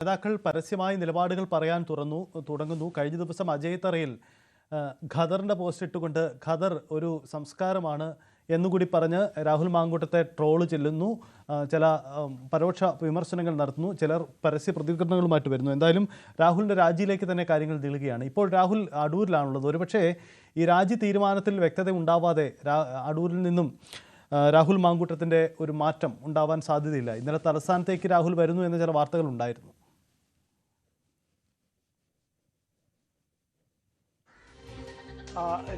നേതാക്കൾ പരസ്യമായി നിലപാടുകൾ പറയാൻ തുടങ്ങുന്നു. കഴിഞ്ഞ ദിവസം അജയ് തറയിൽ ഖദറിൻ്റെ പോസ്റ്റ് ഇട്ടുകൊണ്ട് ഖദർ ഒരു സംസ്കാരമാണ് എന്നുകൂടി പറഞ്ഞ് രാഹുൽ മാങ്കൂട്ടത്തെ ട്രോള് ചെല്ലുന്നു. ചില പരോക്ഷ വിമർശനങ്ങൾ നടത്തുന്നു. ചിലർ പരസ്യ പ്രതികരണങ്ങളുമായിട്ട് വരുന്നു. എന്തായാലും രാഹുലിൻ്റെ രാജിയിലേക്ക് തന്നെ കാര്യങ്ങൾ നീളുകയാണ്. ഇപ്പോൾ രാഹുൽ അടൂരിലാണുള്ളത്. ഒരുപക്ഷേ ഈ രാജി തീരുമാനത്തിൽ വ്യക്തത ഉണ്ടാവാതെ അടൂരിൽ നിന്നും രാഹുൽ മാങ്കൂട്ടത്തിൻ്റെ ഒരു മാറ്റം ഉണ്ടാവാൻ സാധ്യതയില്ല. ഇന്നലെ തലസ്ഥാനത്തേക്ക് രാഹുൽ വരുന്നു എന്ന ചില വാർത്തകൾ ഉണ്ടായിരുന്നു.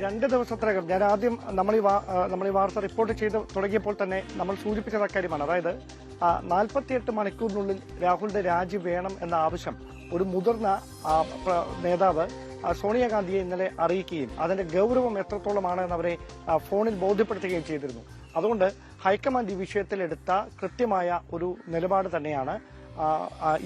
രണ്ട് ദിവസത്തിനകം ഞാൻ ആദ്യം നമ്മൾ ഈ വാർത്ത റിപ്പോർട്ട് ചെയ്ത് തുടങ്ങിയപ്പോൾ തന്നെ നമ്മൾ സൂചിപ്പിച്ചത് അക്കാര്യമാണ്. അതായത് 48 മണിക്കൂറിനുള്ളിൽ രാഹുലിന്റെ രാജി വേണം എന്ന ആവശ്യം ഒരു മുതിർന്ന നേതാവ് സോണിയാഗാന്ധിയെ ഇന്നലെ അറിയിക്കുകയും അതിന്റെ ഗൗരവം എത്രത്തോളമാണ് എന്നവരെ ഫോണിൽ ബോധ്യപ്പെടുത്തുകയും ചെയ്തിരുന്നു. അതുകൊണ്ട് ഹൈക്കമാൻഡ് ഈ വിഷയത്തിൽ എടുത്ത കൃത്യമായ ഒരു നിലപാട് തന്നെയാണ്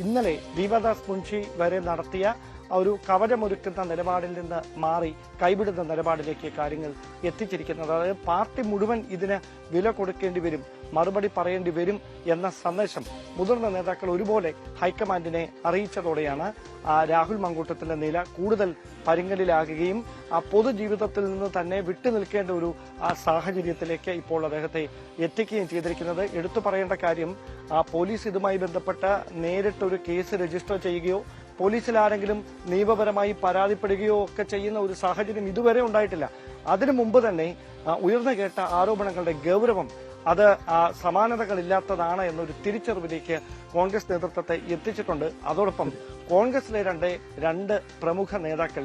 ഇന്നലെ ദീപദാസ് മുൻഷി വരെ നടത്തിയ ഒരു കവചമൊരുക്കുന്ന നിലപാടിൽ നിന്ന് മാറി കൈവിടുന്ന നിലപാടിലേക്ക് കാര്യങ്ങൾ എത്തിച്ചിരിക്കുന്നത്. അതായത് പാർട്ടി മുഴുവൻ ഇതിന് വില കൊടുക്കേണ്ടി വരും, മറുപടി പറയേണ്ടി വരും എന്ന സന്ദേശം മുതിർന്ന നേതാക്കൾ ഒരുപോലെ ഹൈക്കമാൻഡിനെ അറിയിച്ചതോടെയാണ് രാഹുൽ മാങ്കൂട്ടത്തിന്റെ നില കൂടുതൽ പരുങ്ങലിലാകുകയും പൊതുജീവിതത്തിൽ നിന്ന് തന്നെ വിട്ടുനിൽക്കേണ്ട ഒരു സാഹചര്യത്തിലേക്ക് ഇപ്പോൾ അദ്ദേഹത്തെ എത്തിക്കുകയും ചെയ്തിരിക്കുന്നത്. എടുത്തു പറയേണ്ട കാര്യം, പോലീസ് ഇതുമായി ബന്ധപ്പെട്ട് നേരിട്ടൊരു കേസ് രജിസ്റ്റർ ചെയ്യുകയോ പോലീസിൽ ആരെങ്കിലും നിയമപരമായി പരാതിപ്പെടുകയോ ഒക്കെ ചെയ്യുന്ന ഒരു സാഹചര്യം ഇതുവരെ ഉണ്ടായിട്ടില്ല. അതിനു മുമ്പ് തന്നെ ഉയർന്നു കേട്ട ആരോപണങ്ങളുടെ ഗൗരവം അത് സമാനതകളില്ലാത്തതാണ് എന്നൊരു തിരിച്ചറിവിലേക്ക് കോൺഗ്രസ് നേതൃത്വത്തെ എത്തിച്ചിട്ടുണ്ട്. അതോടൊപ്പം കോൺഗ്രസിലെ രണ്ട് പ്രമുഖ നേതാക്കൾ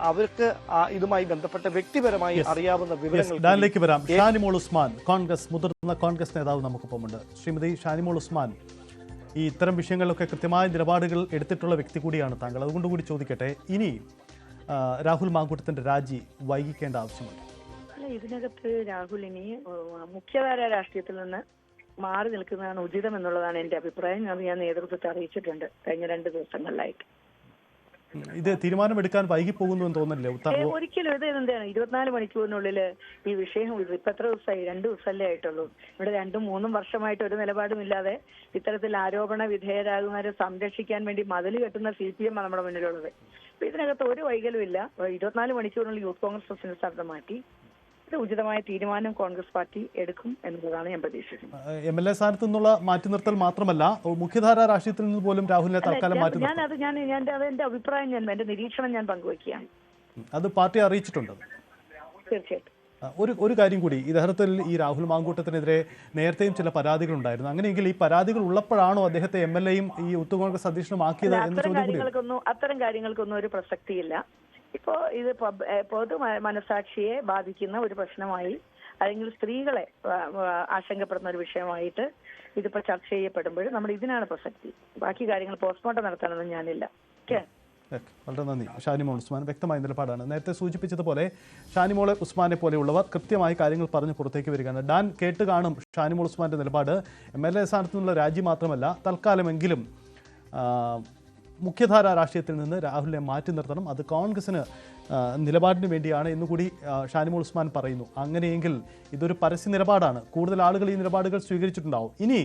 അവർക്ക് ഇതുമായി ബന്ധപ്പെട്ട് വ്യക്തിപരമായി അറിയാവുന്ന വിവരങ്ങളിലേക്ക് വരാം. ഷാനിമോൾ ഉസ്മാൻ, മുതിർന്ന കോൺഗ്രസ് നേതാവ് നമുക്കൊപ്പമുണ്ട്. ശ്രീമതി ഷാനിമോൾ ഉസ്മാൻ, ഈ ഇത്തരം വിഷയങ്ങളിലൊക്കെ കൃത്യമായ നിലപാടുകൾ എടുത്തിട്ടുള്ള വ്യക്തി കൂടിയാണ് താങ്കൾ. അതുകൊണ്ടുകൂടി ചോദിക്കട്ടെ, ഇനി രാഹുൽ മാങ്കൂട്ടത്തിന്റെ രാജി വൈകിക്കേണ്ട ആവശ്യമുണ്ട്? ഇതിനകത്ത് രാഹുൽ ഇനി മുഖ്യധാര രാഷ്ട്രീയത്തിൽ നിന്ന് മാറി നിൽക്കുന്നതാണ് ഉചിതം എന്നുള്ളതാണ് എന്റെ അഭിപ്രായം. അത് ഞാൻ നേതൃത്വത്തെ അറിയിച്ചിട്ടുണ്ട് കഴിഞ്ഞ 2 ദിവസങ്ങളിലായിട്ട്. ഇത് തീരുമാനമെടുക്കാൻ വൈകി പോകുന്നു എന്ന് തോന്നില്ലേ? ഒരിക്കലും. ഇത് എന്താണ് 24 മണിക്കൂറിനുള്ളിൽ ഈ വിഷയം ഇപ്പൊ എത്ര ദിവസമായി? 2 ദിവസമല്ലേ ആയിട്ടുള്ളൂ. ഇവിടെ 2-3 വർഷമായിട്ട് ഒരു നിലപാടുമില്ലാതെ ഇത്തരത്തിൽ ആരോപണ വിധേയരാകുന്നവരെ സംരക്ഷിക്കാൻ വേണ്ടി മതിൽ കെട്ടുന്ന CPM ആണ് നമ്മുടെ മുന്നിലുള്ളത്. അപ്പൊ ഇതിനകത്ത് ഒരു വൈകലും ഇല്ല. 24 മണിക്കൂറിനുള്ളിൽ യൂത്ത് കോൺഗ്രസ് പ്രസിഡന്റ് സ്ഥാനത്ത് മാറ്റി ഉചിതമായ തീരുമാനം കോൺഗ്രസ് പാർട്ടി എടുക്കും എന്നുള്ളതാണ് ഞാൻ പ്രതീക്ഷിക്കുന്നത്. MLA സ്ഥാനത്ത് നിന്നുള്ള മാറ്റി നിർത്തൽ മാത്രമല്ല, മുഖ്യധാരാ രാഷ്ട്രീയത്തിൽ നിന്ന് പോലും രാഹുലിനെ തൽക്കാലം മാറ്റി എന്റെ അഭിപ്രായം, എന്റെ നിരീക്ഷണം ഞാൻ പങ്കുവയ്ക്കുകയാണ്. അത് പാർട്ടി അറിയിച്ചിട്ടുണ്ട്. തീർച്ചയായിട്ടും. ഒരു കാര്യം കൂടി, യഥാർത്ഥത്തിൽ ഈ രാഹുൽ മാങ്കൂട്ടത്തിനെതിരെ നേരത്തെയും ചില പരാതികൾ ഉണ്ടായിരുന്നു. അങ്ങനെയെങ്കിൽ ഈ പരാതികൾ ഉള്ളപ്പോഴാണോ അദ്ദേഹത്തെ MLAയും ഈ യൂത്ത് കോൺഗ്രസ് അധ്യക്ഷനുമാക്കിയത് എന്ന ചോദ്യം കൂടി. അത്തരം കാര്യങ്ങൾക്കൊന്നും ഒരു പ്രസക്തിയില്ല. ഇപ്പോ ഇത് പൊതു മനസാക്ഷിയെ ബാധിക്കുന്ന ഒരു പ്രശ്നമായി, അല്ലെങ്കിൽ സ്ത്രീകളെ ആശങ്കപ്പെടുന്ന ഒരു വിഷയമായിട്ട് ഇതിപ്പോ ചർച്ച ചെയ്യപ്പെടുമ്പോൾ നമ്മൾ ഇതിനാണ് പ്രസക്തി. ബാക്കി കാര്യങ്ങൾ പോസ്റ്റ്മോർട്ടം നടത്താനൊന്നും ഞാനില്ല. വളരെ നന്ദി. ഷാനിമോൾ ഉസ്മാൻ, വ്യക്തമായ നിലപാടാണ്. നേരത്തെ സൂചിപ്പിച്ചതുപോലെ ഷാനിമോൾ ഉസ്മാനെ പോലെയുള്ളവർ കൃത്യമായി കാര്യങ്ങൾ പറഞ്ഞ് പുറത്തേക്ക് വരികയാണ്. ഡാൻ കേട്ട് കാണും ഷാനിമോൾ ഉസ്മാന്റെ നിലപാട്. MLA സ്ഥാനത്തു നിന്നുള്ള രാജി മാത്രമല്ല, തൽക്കാലമെങ്കിലും മുഖ്യധാരാ രാഷ്ട്രീയത്തിൽ നിന്ന് രാഹുലിനെ മാറ്റി നിർത്തണം, അത് കോൺഗ്രസിന് നിലപാടിന് വേണ്ടിയാണ് എന്നുകൂടി ഷാനിമോൾ ഉസ്മാൻ പറയുന്നു. അങ്ങനെയെങ്കിൽ ഇതൊരു പരസ്യ നിലപാടാണ്. കൂടുതൽ ആളുകൾ ഈ നിലപാടുകൾ സ്വീകരിച്ചിട്ടുണ്ടാവും. ഇനി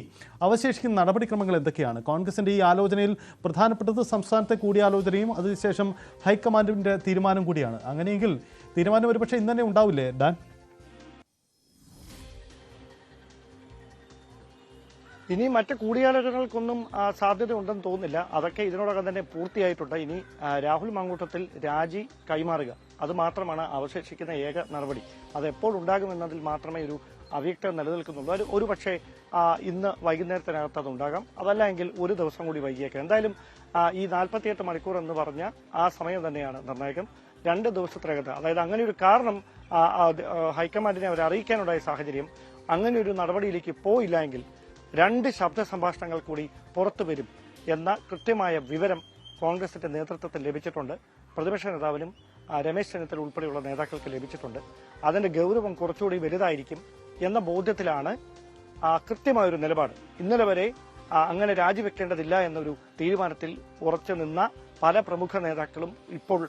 അവശേഷിക്കുന്ന നടപടിക്രമങ്ങൾ എന്തൊക്കെയാണ്? കോൺഗ്രസിൻ്റെ ഈ ആലോചനയിൽ പ്രധാനപ്പെട്ടത് സംസ്ഥാനത്തെ കൂടിയാലോചനയും അതിനുശേഷം ഹൈക്കമാൻഡിൻ്റെ തീരുമാനം കൂടിയാണ്. അങ്ങനെയെങ്കിൽ തീരുമാനം ഒരുപക്ഷെ ഇന്ന് തന്നെ ഉണ്ടാവില്ലേ ഡാൻ? ഇനി മറ്റ് കൂടിയാലോചനകൾക്കൊന്നും സാധ്യത ഉണ്ടെന്ന് തോന്നുന്നില്ല. അതൊക്കെ ഇതിനോടകം തന്നെ പൂർത്തിയായിട്ടുണ്ട്. ഇനി രാഹുൽ മാങ്കൂട്ടത്തിൽ രാജി കൈമാറുക, അത് മാത്രമാണ് അവശേഷിക്കുന്ന ഏക നടപടി. അത് എപ്പോൾ ഉണ്ടാകുമെന്നതിൽ മാത്രമേ ഒരു അവ്യക്തത നിലനിൽക്കുന്നുള്ളൂ. ഒരു പക്ഷേ ഇന്ന് വൈകുന്നേരത്തിനകത്ത് അത് ഉണ്ടാകാം, അതല്ല എങ്കിൽ ഒരു ദിവസം കൂടി വൈകിയേക്കാം. എന്തായാലും ഈ 48 മണിക്കൂർ എന്ന് പറഞ്ഞ ആ സമയം തന്നെയാണ് നിർണായകം. 2 ദിവസത്തിനകത്ത്, അതായത് അങ്ങനെ ഒരു കാരണം ഹൈക്കമാൻഡിനെ അവരെ അറിയിക്കാനുണ്ടായ സാഹചര്യം, അങ്ങനെ ഒരു നടപടിയിലേക്ക് പോയില്ല എങ്കിൽ 2 ശബ്ദ സംഭാഷണങ്ങൾ കൂടി പുറത്തു വരും എന്ന കൃത്യമായ വിവരം കോൺഗ്രസിന്റെ നേതൃത്വത്തിൽ ലഭിച്ചിട്ടുണ്ട്. പ്രതിപക്ഷ നേതാവിനും രമേശ് ചെന്നിത്തല ഉൾപ്പെടെയുള്ള നേതാക്കൾക്ക് ലഭിച്ചിട്ടുണ്ട്. അതിന്റെ ഗൗരവം കുറച്ചുകൂടി വലുതായിരിക്കും എന്ന ബോധ്യത്തിലാണ് കൃത്യമായൊരു നിലപാട്. ഇന്നലെ വരെ അങ്ങനെ രാജിവെക്കേണ്ടതില്ല എന്നൊരു തീരുമാനത്തിൽ ഉറച്ചു നിന്ന പല പ്രമുഖ നേതാക്കളും ഇപ്പോൾ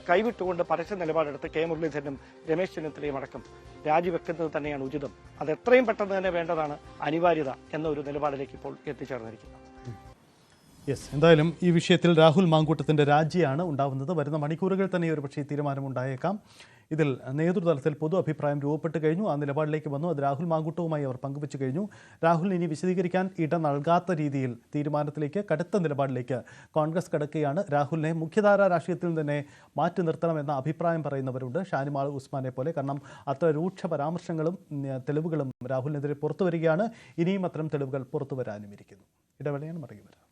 കൈവിട്ടുകൊണ്ട് പരസ്യ നിലപാടെടുത്ത് കെ മുരളീധരനും രമേശ് ചെന്നിത്തലയും അടക്കം രാജിവെക്കുന്നത് തന്നെയാണ് ഉചിതം. അത് എത്രയും പെട്ടെന്ന് തന്നെ വേണ്ടതാണ്, അനിവാര്യത എന്ന ഒരു നിലപാടിലേക്ക് ഇപ്പോൾ എത്തിച്ചേർന്നിരിക്കുന്നത്. യെസ്, എന്തായാലും ഈ വിഷയത്തിൽ രാഹുൽ മാങ്കൂട്ടത്തിൻ്റെ രാജിയാണ് ഉണ്ടാവുന്നത്. വരുന്ന മണിക്കൂറുകൾ തന്നെ ഒരു പക്ഷേ തീരുമാനമുണ്ടായേക്കാം. ഇതിൽ നേതൃതലത്തിൽ പൊതു അഭിപ്രായം രൂപപ്പെട്ട് കഴിഞ്ഞു. ആ നിലപാടിലേക്ക് വന്നു. അത് രാഹുൽ മാങ്കൂട്ടവുമായി അവർ പങ്കുവച്ചു കഴിഞ്ഞു. രാഹുലിന് ഇനി വിശദീകരിക്കാൻ ഇട നൽകാത്ത രീതിയിൽ തീരുമാനത്തിലേക്ക്, കടുത്ത നിലപാടിലേക്ക് കോൺഗ്രസ് കടക്കുകയാണ്. രാഹുലിനെ മുഖ്യധാരാ രാഷ്ട്രീയത്തിൽ തന്നെ മാറ്റി നിർത്തണമെന്ന അഭിപ്രായം പറയുന്നവരുണ്ട്, ഷാനിമാൾ ഉസ്മാനെ പോലെ. കാരണം അത്ര രൂക്ഷ പരാമർശങ്ങളും തെളിവുകളും രാഹുലിനെതിരെ പുറത്തു വരികയാണ്. ഇനിയും അത്തരം തെളിവുകൾ പുറത്തു വരാനും ഇരിക്കുന്നു. ഇടവേളയാണ്, മടങ്ങി വരാം.